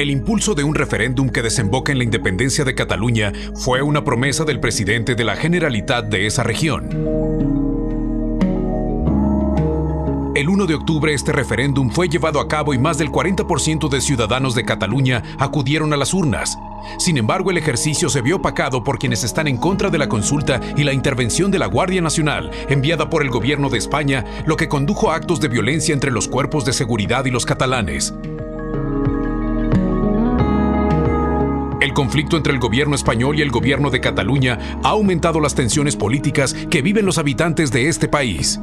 El impulso de un referéndum que desemboca en la independencia de Cataluña fue una promesa del presidente de la Generalitat de esa región. El 1 de octubre este referéndum fue llevado a cabo y más del 40% de ciudadanos de Cataluña acudieron a las urnas. Sin embargo, el ejercicio se vio opacado por quienes están en contra de la consulta y la intervención de la Guardia Nacional, enviada por el gobierno de España, lo que condujo a actos de violencia entre los cuerpos de seguridad y los catalanes. El conflicto entre el gobierno español y el gobierno de Cataluña ha aumentado las tensiones políticas que viven los habitantes de este país.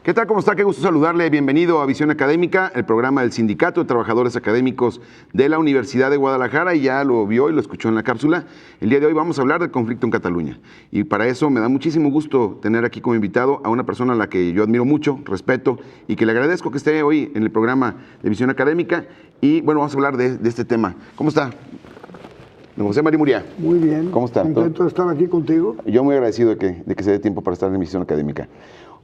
¿Qué tal? ¿Cómo está? Qué gusto saludarle. Bienvenido a Visión Académica, el programa del Sindicato de Trabajadores Académicos de la Universidad de Guadalajara, y ya lo vio y lo escuchó en la cápsula. El día de hoy vamos a hablar del conflicto en Cataluña, y para eso me da muchísimo gusto tener aquí como invitado a una persona a la que yo admiro mucho, respeto, y que le agradezco que esté hoy en el programa de Visión Académica. Y bueno, vamos a hablar de este tema. ¿Cómo está? Don José María Muriá. Muy bien. ¿Cómo está? Contento de estar aquí contigo. Yo muy agradecido de que se dé tiempo para estar en Visión Académica.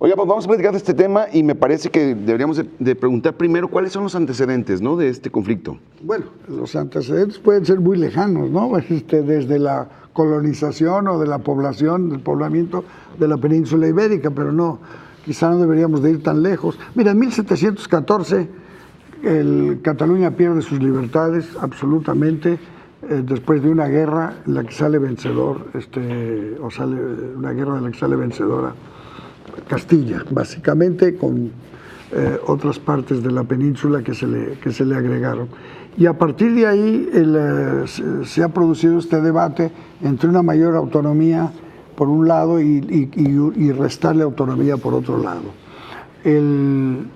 Oiga, pues vamos a platicar de este tema, y me parece que deberíamos de preguntar primero cuáles son los antecedentes, ¿no?, de este conflicto. Bueno, los antecedentes pueden ser muy lejanos, ¿no? Desde la colonización o de la población, del poblamiento de la península ibérica, pero no, quizá no deberíamos de ir tan lejos. Mira, en 1714 Cataluña pierde sus libertades absolutamente, después de una guerra en la que sale vencedor, una guerra de la que sale vencedora Castilla, básicamente, con otras partes de la península que se le agregaron. Y a partir de ahí se ha producido este debate entre una mayor autonomía por un lado y restarle autonomía por otro lado. En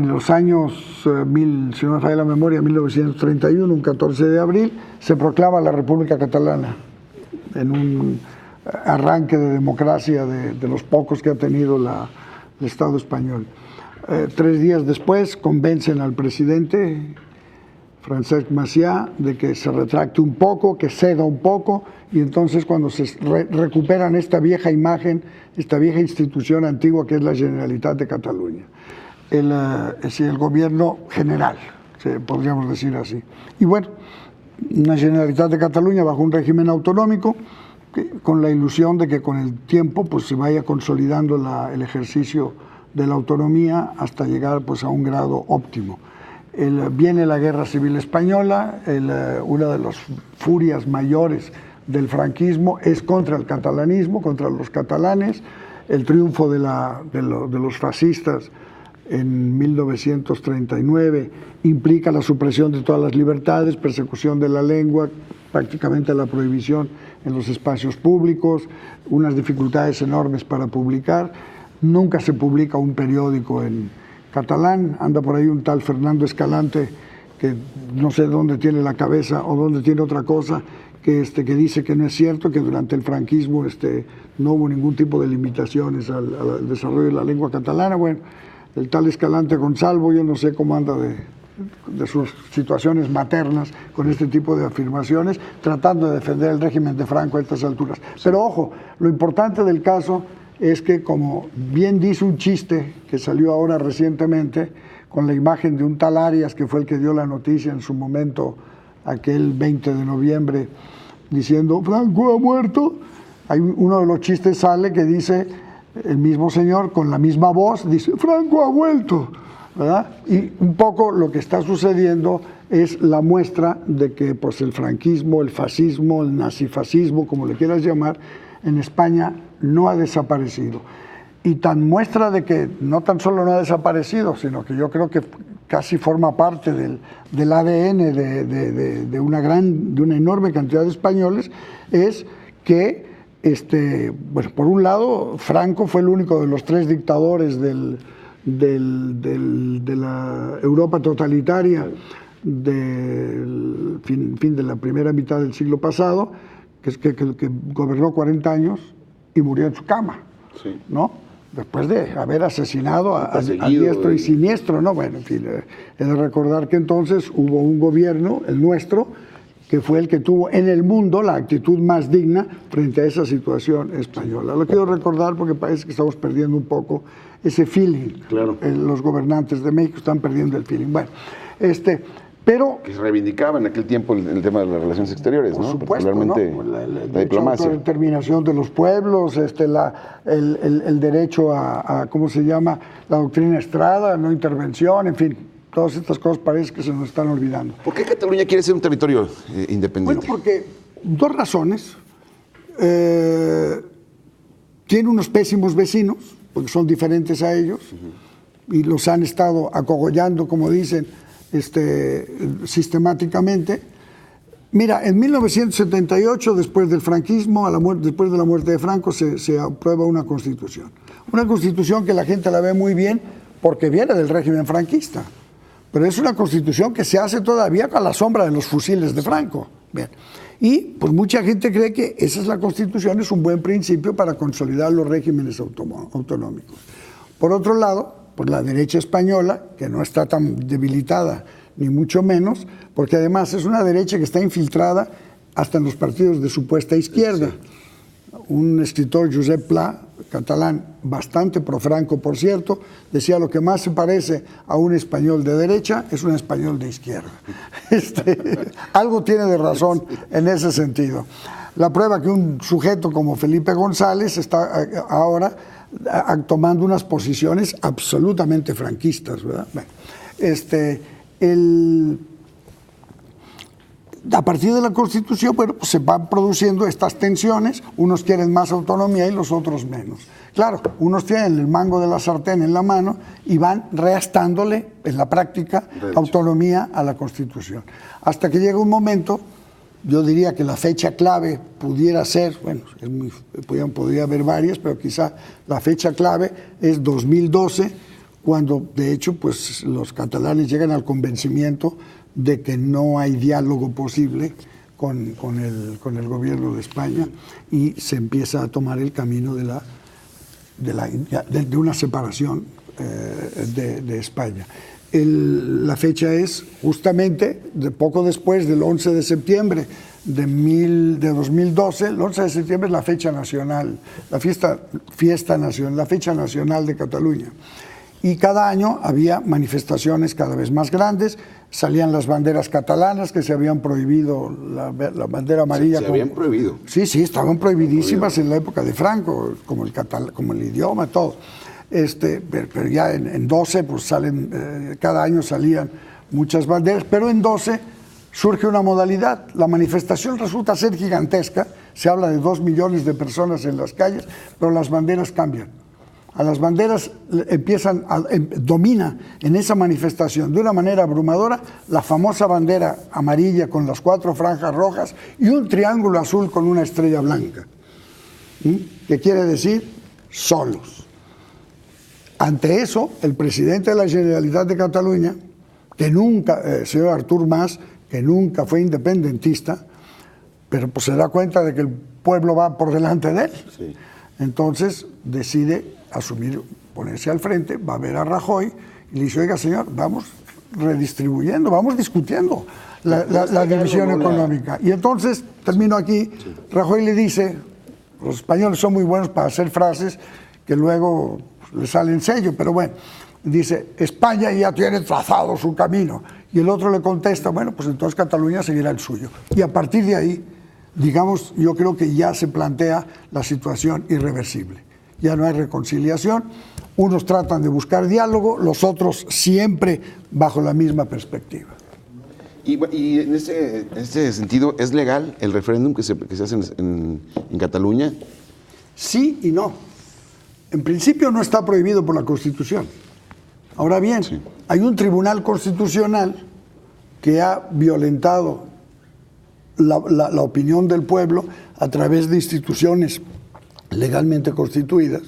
los años, si no me falla la memoria, 1931, un 14 de abril, se proclama la República Catalana en un arranque de democracia de los pocos que ha tenido el Estado español. 3 días después convencen al presidente Francesc Macià de que se retracte un poco, que ceda un poco, y entonces cuando se recuperan esta vieja imagen, esta vieja institución antigua que es la Generalitat de Cataluña, el gobierno general, podríamos decir así. Y bueno, una Generalitat de Cataluña bajo un régimen autonómico, con la ilusión de que con el tiempo pues se vaya consolidando el ejercicio de la autonomía hasta llegar pues a un grado óptimo. Viene la Guerra Civil Española, una de las furias mayores del franquismo es contra el catalanismo, contra los catalanes. El triunfo de los fascistas en 1939 implica la supresión de todas las libertades, persecución de la lengua, prácticamente la prohibición en los espacios públicos, unas dificultades enormes para publicar. Nunca se publica un periódico en catalán. Anda por ahí un tal Fernando Escalante, que no sé dónde tiene la cabeza o dónde tiene otra cosa, que dice que no es cierto, que durante el franquismo no hubo ningún tipo de limitaciones al desarrollo de la lengua catalana. Bueno, el tal Escalante Gonzalvo, yo no sé cómo anda de sus situaciones maternas con este tipo de afirmaciones, tratando de defender el régimen de Franco a estas alturas. Pero ojo, lo importante del caso es que, como bien dice un chiste que salió ahora recientemente, con la imagen de un tal Arias, que fue el que dio la noticia en su momento, aquel 20 de noviembre, diciendo Franco ha muerto, uno de los chistes sale que dice, el mismo señor con la misma voz dice Franco ha vuelto, ¿verdad? Y un poco lo que está sucediendo es la muestra de que pues, el franquismo, el fascismo, el nazifascismo, como le quieras llamar, en España no ha desaparecido. Y tan muestra de que no tan solo no ha desaparecido, sino que yo creo que casi forma parte del ADN de una enorme cantidad de españoles, es que, bueno, por un lado, Franco fue el único de los 3 dictadores de la Europa totalitaria del fin de la primera mitad del siglo pasado, que gobernó 40 años y murió en su cama, sí, ¿no? Después de haber asesinado a diestro y siniestro, ¿no? Bueno, en fin, he de recordar que entonces hubo un gobierno, el nuestro, que fue el que tuvo en el mundo la actitud más digna frente a esa situación española. Lo quiero recordar porque parece que estamos perdiendo un poco ese feeling. Claro. Los gobernantes de México están perdiendo el feeling. Bueno, pero... Que se reivindicaba en aquel tiempo el tema de las relaciones exteriores, por ¿no? supuesto, Particularmente ¿no? la diplomacia. La autodeterminación de los pueblos, el derecho a, ¿cómo se llama? La doctrina Estrada, no intervención, en fin, todas estas cosas parece que se nos están olvidando. ¿Por qué Cataluña quiere ser un territorio independiente? Bueno, porque dos razones. Tiene unos pésimos vecinos, porque son diferentes a ellos, y los han estado acogollando, como dicen, sistemáticamente. Mira, en 1978, después del franquismo, después de la muerte de Franco, se aprueba una constitución. Una constitución que la gente la ve muy bien porque viene del régimen franquista. Pero es una constitución que se hace todavía a la sombra de los fusiles de Franco. Bien. Y pues mucha gente cree que esa es la constitución, es un buen principio para consolidar los regímenes autonómicos. Por otro lado, pues la derecha española, que no está tan debilitada ni mucho menos, porque además es una derecha que está infiltrada hasta en los partidos de supuesta izquierda. Sí. Un escritor, Josep Pla, catalán, bastante pro-Franco, por cierto, decía: lo que más se parece a un español de derecha es un español de izquierda. Algo tiene de razón en ese sentido. La prueba que un sujeto como Felipe González está ahora tomando unas posiciones absolutamente franquistas, ¿verdad? Bueno, a partir de la Constitución, bueno, pues se van produciendo estas tensiones, unos quieren más autonomía y los otros menos. Claro, unos tienen el mango de la sartén en la mano y van reastándole en la práctica autonomía a la Constitución. Hasta que llega un momento, yo diría que la fecha clave pudiera ser, bueno, podría haber varias, pero quizá la fecha clave es 2012, cuando de hecho pues los catalanes llegan al convencimiento de que no hay diálogo posible con el gobierno de España y se empieza a tomar el camino de una separación de España. La fecha es justamente poco después del 11 de septiembre de 2012. El 11 de septiembre es la fecha nacional, la fiesta nacional, la fecha nacional de Cataluña. Y cada año había manifestaciones cada vez más grandes, salían las banderas catalanas que se habían prohibido, la bandera amarilla. Se habían prohibido. Sí, estaban prohibidísimas en la época de Franco, como el idioma, todo. Pero ya en 12, pues cada año salían muchas banderas, pero en 12 surge una modalidad. La manifestación resulta ser gigantesca, se habla de 2 millones de personas en las calles, pero las banderas cambian. A las banderas domina en esa manifestación de una manera abrumadora la famosa bandera amarilla con las 4 franjas rojas y un triángulo azul con una estrella blanca. ¿Qué quiere decir? Solos. Ante eso, el presidente de la Generalitat de Cataluña, que nunca, señor Artur Mas, que nunca fue independentista, pero pues se da cuenta de que el pueblo va por delante de él. Sí. Entonces decide ponerse al frente, va a ver a Rajoy y le dice: oiga, señor, vamos redistribuyendo, vamos discutiendo la división económica. Y entonces, termino aquí, Rajoy le dice: los españoles son muy buenos para hacer frases que luego le salen sello, pero bueno, dice: España ya tiene trazado su camino. Y el otro le contesta: bueno, pues entonces Cataluña seguirá el suyo. Y a partir de ahí, digamos, yo creo que ya se plantea la situación irreversible. Ya no hay reconciliación, unos tratan de buscar diálogo, los otros siempre bajo la misma perspectiva. Y en este sentido, ¿es legal el referéndum que se hace en Cataluña? Sí y no. En principio no está prohibido por la Constitución. Ahora bien, sí, hay un tribunal constitucional que ha violentado la opinión del pueblo a través de instituciones legalmente constituidas.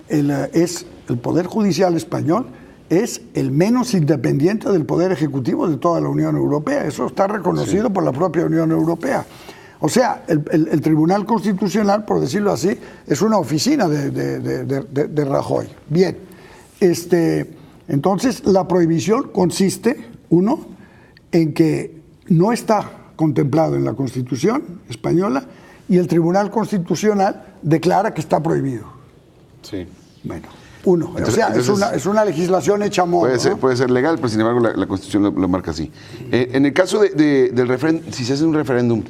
El Poder Judicial español es el menos independiente del Poder Ejecutivo de toda la Unión Europea. Eso está reconocido por la propia Unión Europea. O sea, el Tribunal Constitucional, por decirlo así, es una oficina de Rajoy. Bien, entonces la prohibición consiste, uno, en que no está contemplado en la Constitución española y el Tribunal Constitucional declara que está prohibido. Sí. Bueno, Es una legislación hecha a modo. Puede ser legal, pero sin embargo la Constitución lo marca así. En el caso del referéndum, si se hace un referéndum,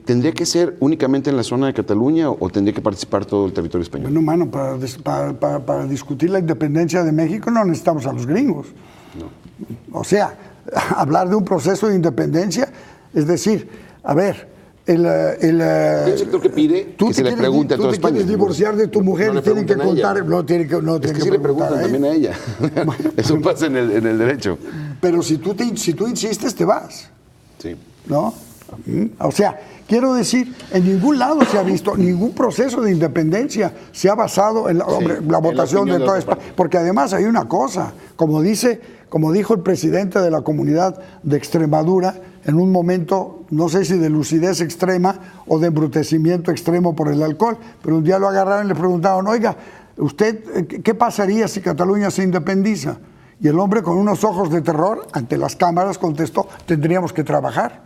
¿tendría que ser únicamente en la zona de Cataluña o tendría que participar todo el territorio español? Bueno, mano, para discutir la independencia de México no necesitamos a los gringos. No. O sea, hablar de un proceso de independencia, es decir, a ver, hay un sector que pide que se le pregunte a toda España. Tú te quieres divorciar de tu mujer y tienen que contar. No tienen que sí le preguntan también a ella. Eso pasa en el derecho. Pero si tú insistes, te vas. Sí. ¿No? O sea, quiero decir, en ningún lado se ha visto, ningún proceso de independencia se ha basado en la votación de toda España. Porque además hay una cosa, como dijo el presidente de la Comunidad de Extremadura, en un momento, no sé si de lucidez extrema o de embrutecimiento extremo por el alcohol, pero un día lo agarraron y le preguntaron, oiga, ¿usted qué pasaría si Cataluña se independiza? Y el hombre con unos ojos de terror ante las cámaras contestó, tendríamos que trabajar.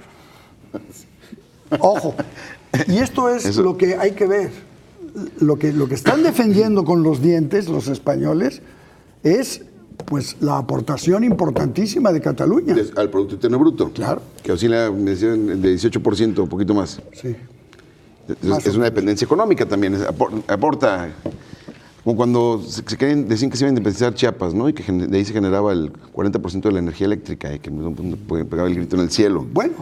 Ojo, y esto es lo que hay que ver. Lo que están defendiendo con los dientes los españoles es pues la aportación importantísima de Cataluña. Al Producto Interno Bruto. Claro. Que oscila de 18%, un poquito más. Sí. Es una dependencia económica también. Aporta, como cuando decían que se iba a independizar Chiapas, ¿no? Y que de ahí se generaba el 40% de la energía eléctrica y que pegaba el grito en el cielo. Bueno,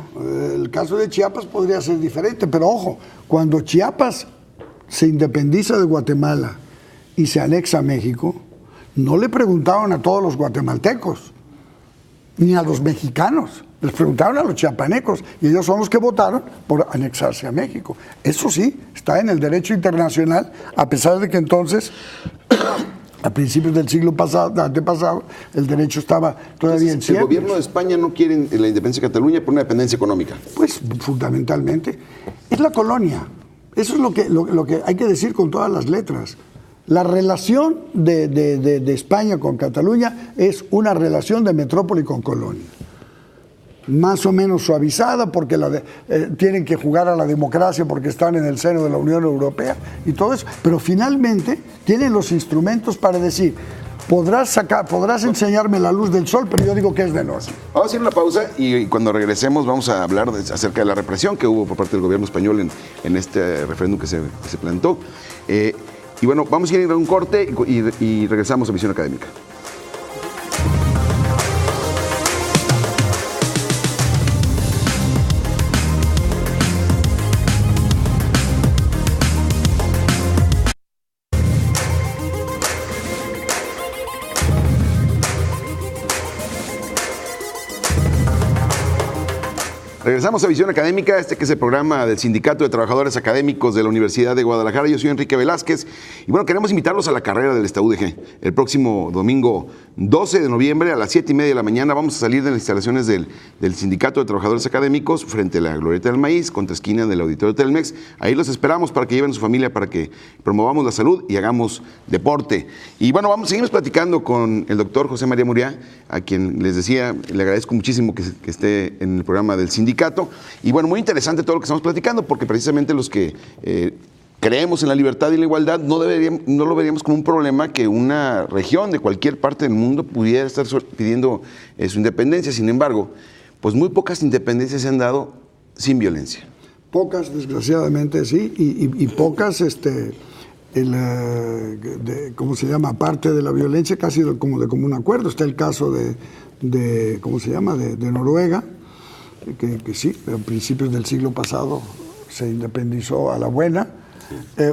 el caso de Chiapas podría ser diferente, pero ojo, cuando Chiapas se independiza de Guatemala y se anexa a México, no le preguntaron a todos los guatemaltecos, ni a los mexicanos, les preguntaron a los chiapanecos, y ellos son los que votaron por anexarse a México. Eso sí, está en el derecho internacional, a pesar de que entonces, a principios del siglo antepasado, el derecho estaba todavía en ciernes. ¿El gobierno de España no quiere la independencia de Cataluña por una dependencia económica? Pues, fundamentalmente, es la colonia. Eso es lo que hay que decir con todas las letras. La relación de España con Cataluña es una relación de metrópoli con colonia. Más o menos suavizada porque tienen que jugar a la democracia porque están en el seno de la Unión Europea y todo eso. Pero finalmente tienen los instrumentos para decir, podrás enseñarme la luz del sol, pero yo digo que es de noche. Vamos a hacer una pausa y cuando regresemos vamos a hablar acerca de la represión que hubo por parte del gobierno español en este referéndum que se plantó. Y bueno, vamos a ir a un corte y regresamos a Visión Académica. Regresamos a Visión Académica, que es el programa del Sindicato de Trabajadores Académicos de la Universidad de Guadalajara. Yo soy Enrique Velázquez y bueno, queremos invitarlos a la carrera del ESTA-UDG. El próximo domingo 12 de noviembre a las 7:30 de la mañana vamos a salir de las instalaciones del Sindicato de Trabajadores Académicos frente a la Glorieta del Maíz, contra esquina del Auditorio Telmex. Ahí los esperamos para que lleven a su familia, para que promovamos la salud y hagamos deporte. Y bueno, seguimos platicando con el doctor José María Muriá, a quien les decía, le agradezco muchísimo que esté en el programa del sindicato. Y bueno, muy interesante todo lo que estamos platicando, porque precisamente los que creemos en la libertad y la igualdad no lo veríamos como un problema que una región de cualquier parte del mundo pudiera estar pidiendo su independencia. Sin embargo, pues muy pocas independencias se han dado sin violencia. Pocas, desgraciadamente, sí, y pocas, ¿cómo se llama? Aparte de la violencia, casi como de común acuerdo. Está el caso de ¿cómo se llama? De Noruega, que sí, a principios del siglo pasado se independizó a la buena.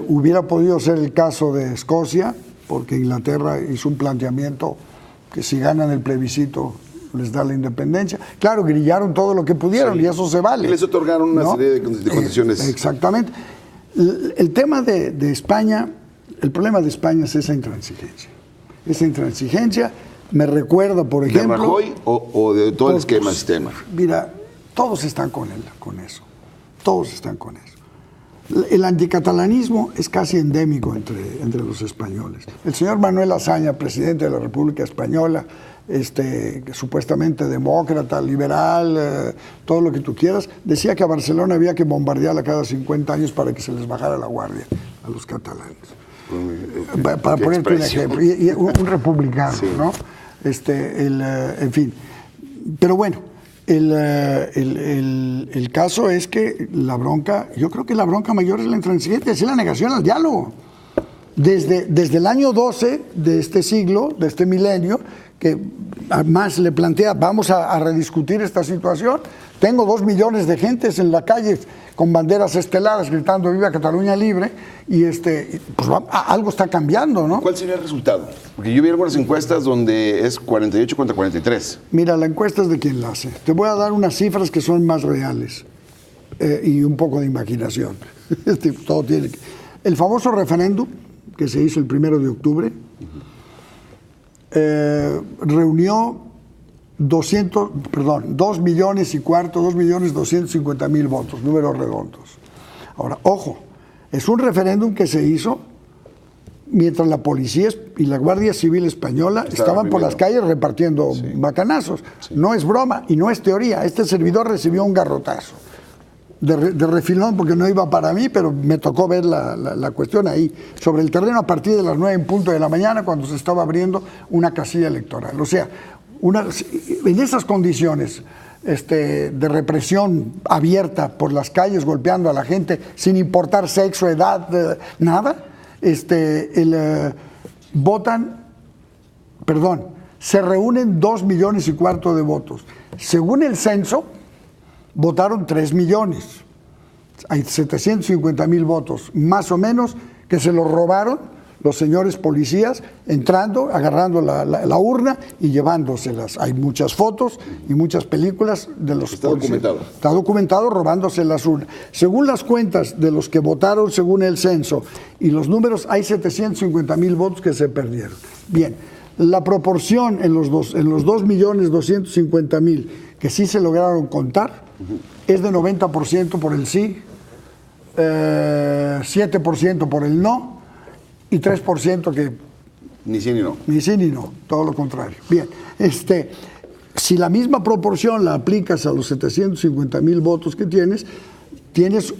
Hubiera podido ser el caso de Escocia, porque Inglaterra hizo un planteamiento que si ganan el plebiscito les da la independencia. Claro, grillaron todo lo que pudieron, sí, y eso se vale. Y les otorgaron una serie de condiciones. Exactamente. El tema de España, el problema de España es esa intransigencia. Esa intransigencia me recuerda, por ejemplo... ¿De Rajoy o de todo el esquema, sistema? Mira, todos están con eso. Todos están con eso. El anticatalanismo es casi endémico entre los españoles. El señor Manuel Azaña, presidente de la República Española, supuestamente demócrata, liberal, todo lo que tú quieras, decía que a Barcelona había que bombardearla cada 50 años para que se les bajara la guardia a los catalanes. Para ponerte un ejemplo. Y un republicano, Sí. ¿no? En fin. Pero bueno, el caso es que la bronca, yo creo que la bronca mayor es la intransigencia, es la negación al diálogo. Desde el año 12 de este siglo, de este milenio, que además le plantea, vamos a rediscutir esta situación. Tengo 2 millones de gentes en la calle con banderas esteladas gritando Viva Cataluña Libre, y pues algo está cambiando, ¿no? ¿Cuál sería el resultado? Porque yo vi algunas encuestas donde es 48 contra 43. Mira, la encuesta es de quien la hace. Te voy a dar unas cifras que son más reales y un poco de imaginación. Todo tiene que... El famoso referéndum que se hizo el 1 de octubre reunió 2.250.000 votos, números redondos. Ahora, ojo, es un referéndum que se hizo mientras la policía y la Guardia Civil Española estaban por las calles repartiendo bacanazos. Sí. No es broma y no es teoría. Este servidor recibió un garrotazo de refilón porque no iba para mí, pero me tocó ver la cuestión ahí, sobre el terreno a partir de las 9 en punto de la mañana, cuando se estaba abriendo una casilla electoral. O sea, en esas condiciones de represión abierta por las calles, golpeando a la gente, sin importar sexo, edad, nada, se reúnen 2,25 millones de votos. Según el censo, votaron 3 millones. Hay 750,000 votos, más o menos, que se los robaron los señores policías, entrando, agarrando la urna y llevándoselas. Hay muchas fotos y muchas películas de los policías. Está documentado robándose las urnas. Según las cuentas de los que votaron según el censo y los números, hay 750,000 votos que se perdieron. Bien, la proporción en los 2,250,000 que sí se lograron contar es de 90% por el sí, 7% por el no, y 3% que... Ni sí ni no. Ni sí ni no, todo lo contrario. Bien, si la misma proporción la aplicas a los 750,000 votos que tienes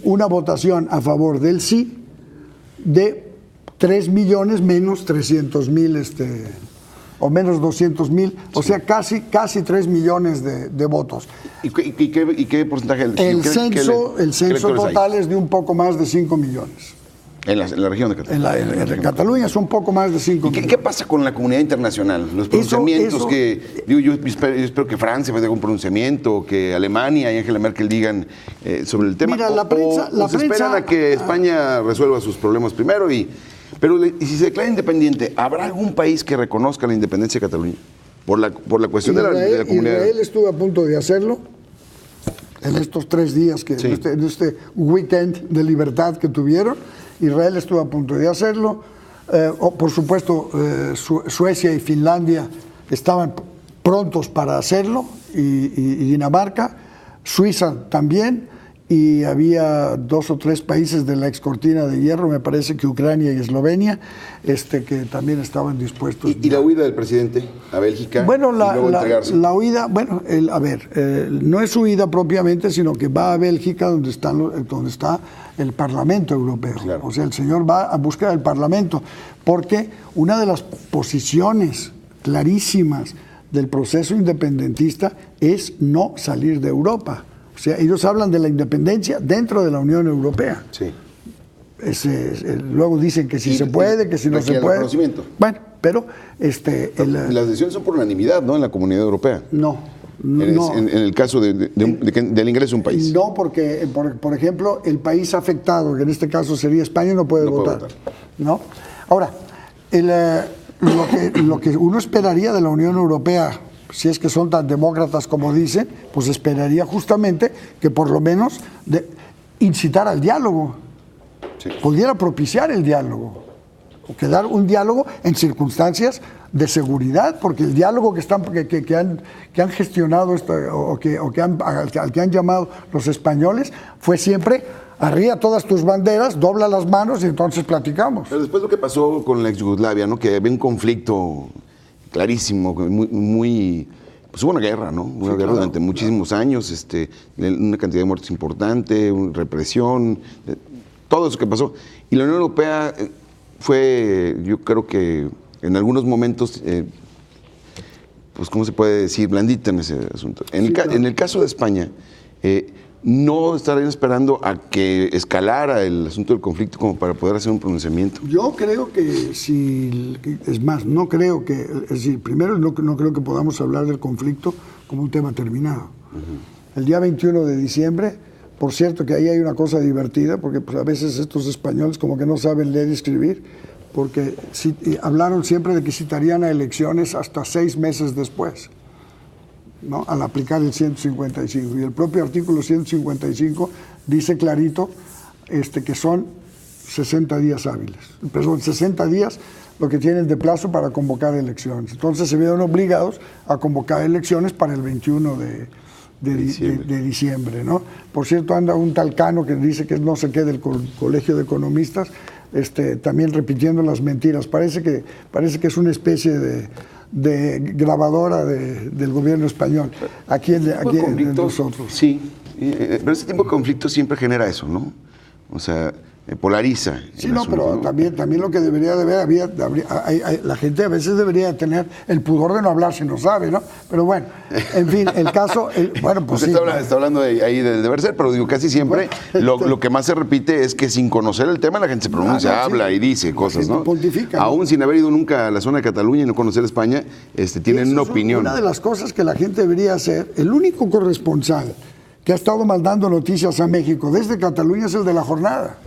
una votación a favor del sí de 3 millones menos 300,000, o menos 200,000, o sea, casi 3 millones de votos. ¿Y qué porcentaje? El censo total es de un poco más de 5 millones. En la región de Cataluña. En Cataluña son un poco más de 5 millones. ¿Qué pasa con la comunidad internacional? Los pronunciamientos yo espero que Francia haga un pronunciamiento, que Alemania y Angela Merkel digan sobre el tema. Mira, la prensa esperan a que España resuelva sus problemas primero pero si se declara independiente, ¿habrá algún país que reconozca la independencia de Cataluña? Por la cuestión de la comunidad. Israel estuvo a punto de hacerlo en estos 3 días, en este weekend de libertad que tuvieron. Israel estuvo a punto de hacerlo. Por supuesto, Suecia y Finlandia estaban prontos para hacerlo, y Dinamarca, Suiza también, y había 2 o 3 países de la ex cortina de hierro, me parece que Ucrania y Eslovenia, que también estaban dispuestos. ¿Y la huida del presidente a Bélgica? Bueno, la huida, no es huida propiamente, sino que va a Bélgica, donde está el Parlamento Europeo. Claro. O sea, el señor va a buscar el Parlamento, porque una de las posiciones clarísimas del proceso independentista es no salir de Europa. O sea, ellos hablan de la independencia dentro de la Unión Europea. Sí. Luego dicen que si se puede, que si no se puede. Bueno, pero... las decisiones son por unanimidad, ¿no?, en la Comunidad Europea. No. En el caso del ingreso a un país. No, porque, por ejemplo, el país afectado, que en este caso sería España, no puede votar. ¿No? Ahora, lo que uno esperaría de la Unión Europea, si es que son tan demócratas como dicen, pues esperaría justamente que por lo menos incitar al diálogo, pudiera propiciar el diálogo, o que dar un diálogo en circunstancias de seguridad, porque el diálogo que han gestionado al que han llamado los españoles fue siempre: arriba todas tus banderas, dobla las manos y entonces platicamos. Pero después lo que pasó con la ex Yugoslavia, ¿no?, que había un conflicto clarísimo, muy pues hubo una guerra, ¿no? Una guerra durante muchísimos años, una cantidad de muertes importante, represión, todo eso que pasó. Y la Unión Europea fue, yo creo que en algunos momentos, pues, ¿cómo se puede decir? Blandita en ese asunto. En el caso de España, no estarían esperando a que escalara el asunto del conflicto como para poder hacer un pronunciamiento. Yo creo que si, es más, no creo que, es decir, primero no creo que podamos hablar del conflicto como un tema terminado. El día 21 de diciembre, por cierto que ahí hay una cosa divertida, porque pues, a veces estos españoles como que no saben leer y escribir, porque hablaron siempre de que citarían a elecciones hasta 6 meses después, ¿no? Al aplicar el 155. Y el propio artículo 155 dice clarito que son 60 días hábiles. Perdón, 60 días lo que tienen de plazo para convocar elecciones. Entonces se vieron obligados a convocar elecciones para el 21 de diciembre, ¿no? Por cierto, anda un tal Cano que dice que no sé qué del Colegio de Economistas, también repitiendo las mentiras. Parece que es una especie de grabadora del gobierno español, aquí en nosotros. Sí, pero ese tipo de conflicto siempre genera eso, ¿no? O sea, polariza. Sí, no, pero también lo que debería de haber, la gente a veces debería tener el pudor de no hablar si no sabe, ¿no? Pero bueno, en fin, el caso, bueno, pues usted está hablando ahí de deber ser, pero digo, casi siempre lo que más se repite es que sin conocer el tema la gente se pronuncia, habla y dice cosas, ¿no? Pontifica, aún ¿no? Sin haber ido nunca a la zona de Cataluña y no conocer España, tienen una opinión. Una de las cosas que la gente debería hacer, el único corresponsal que ha estado mandando noticias a México desde Cataluña es el de La Jornada.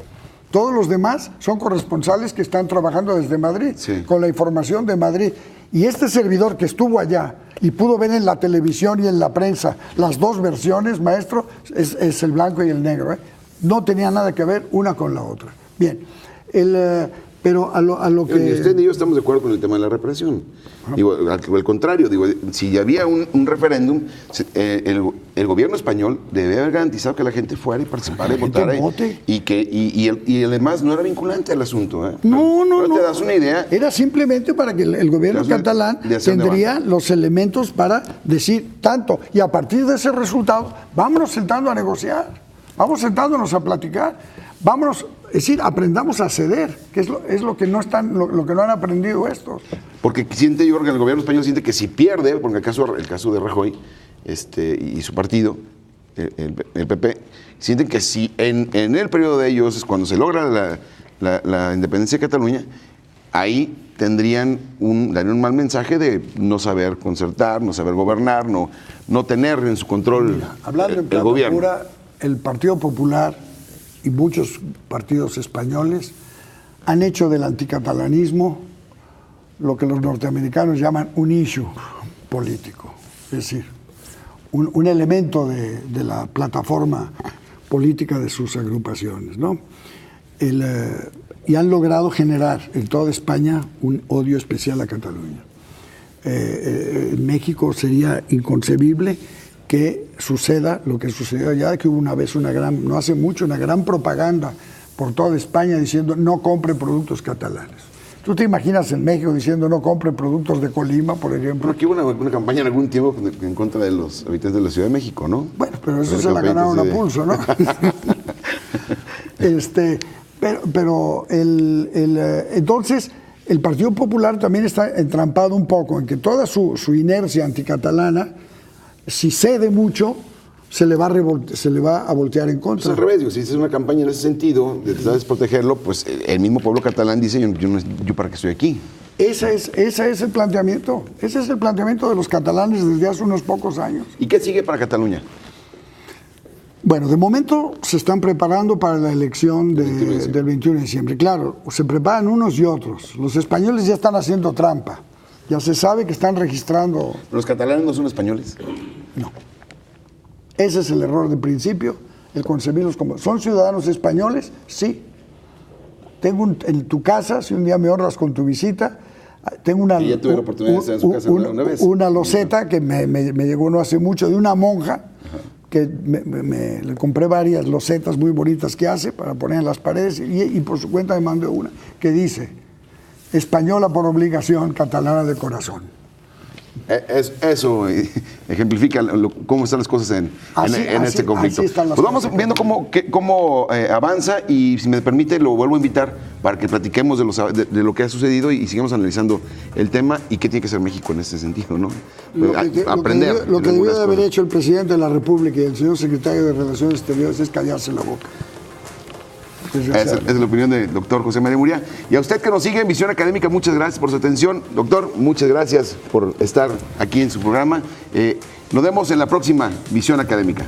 Todos los demás son corresponsales que están trabajando desde Madrid, con la información de Madrid. Y este servidor que estuvo allá y pudo ver en la televisión y en la prensa las dos versiones, maestro, es el blanco y el negro, ¿eh? No tenía nada que ver una con la otra. Bien, pero a lo que... Y usted y yo estamos de acuerdo con el tema de la represión. Digo, al contrario, digo, si había un referéndum, el gobierno español debe haber garantizado que la gente fuera y participara y votara. Y además no era vinculante al asunto. No. ¿Te das una idea? Era simplemente para que el gobierno catalán tendría los elementos para decir tanto. Y a partir de ese resultado, vámonos sentando a negociar, vamos sentándonos a platicar, vámonos, es decir, aprendamos a ceder, que es lo que no han aprendido estos. Porque yo creo que el gobierno español siente que si pierde, porque el caso de Rajoy y su partido, el PP, sienten que si en el periodo de ellos, es cuando se logra la independencia de Cataluña, ahí darían un mal mensaje de no saber concertar, no saber gobernar, no tener en su control hablando el gobierno. El Partido Popular y muchos partidos españoles han hecho del anticatalanismo lo que los norteamericanos llaman un issue político, es decir, un elemento de la plataforma política de sus agrupaciones, ¿no? Y han logrado generar en toda España un odio especial a Cataluña. En México sería inconcebible que suceda lo que sucedió allá, que hubo una vez no hace mucho, una gran propaganda por toda España diciendo no compre productos catalanes. ¿Tú te imaginas en México diciendo no compre productos de Colima, por ejemplo? Pero aquí hubo una campaña en algún tiempo en contra de los habitantes de la Ciudad de México, ¿no? Bueno, pero eso se la ganaron a pulso, ¿no? Entonces, el Partido Popular también está entrampado un poco en que toda su inercia anticatalana, si cede mucho, se le va a voltear en contra. Pues al revés, digo, si es una campaña en ese sentido, de tratar de protegerlo, pues el mismo pueblo catalán dice, yo para qué estoy aquí. Ese es el planteamiento. Ese es el planteamiento de los catalanes desde hace unos pocos años. ¿Y qué sigue para Cataluña? Bueno, de momento se están preparando para la elección del 21 de diciembre. Claro, se preparan unos y otros. Los españoles ya están haciendo trampa. Ya se sabe que están registrando... ¿Los catalanes no son españoles? No. Ese es el error de principio, el concebirlos como... ¿Son ciudadanos españoles? Sí. Tengo en tu casa, si un día me honras con tu visita, tengo una... Y ya tuve la oportunidad de estar en su casa una vez. Una loseta que me llegó no hace mucho, de una monja, que le compré varias losetas muy bonitas que hace para poner en las paredes, y por su cuenta me mandó una, que dice, española por obligación, catalana de corazón. Eso ejemplifica cómo están las cosas en este conflicto. Pues vamos viendo cómo avanza, y si me permite lo vuelvo a invitar para que platiquemos de lo que ha sucedido y sigamos analizando el tema y qué tiene que hacer México en este sentido, ¿no? Aprender. Lo que debió de haber hecho el presidente de la República y el señor secretario de Relaciones Exteriores es callarse la boca. Esa es la opinión del doctor José María Murguía. Y a usted que nos sigue en Visión Académica, muchas gracias por su atención. Doctor, muchas gracias por estar aquí en su programa. Nos vemos en la próxima Visión Académica.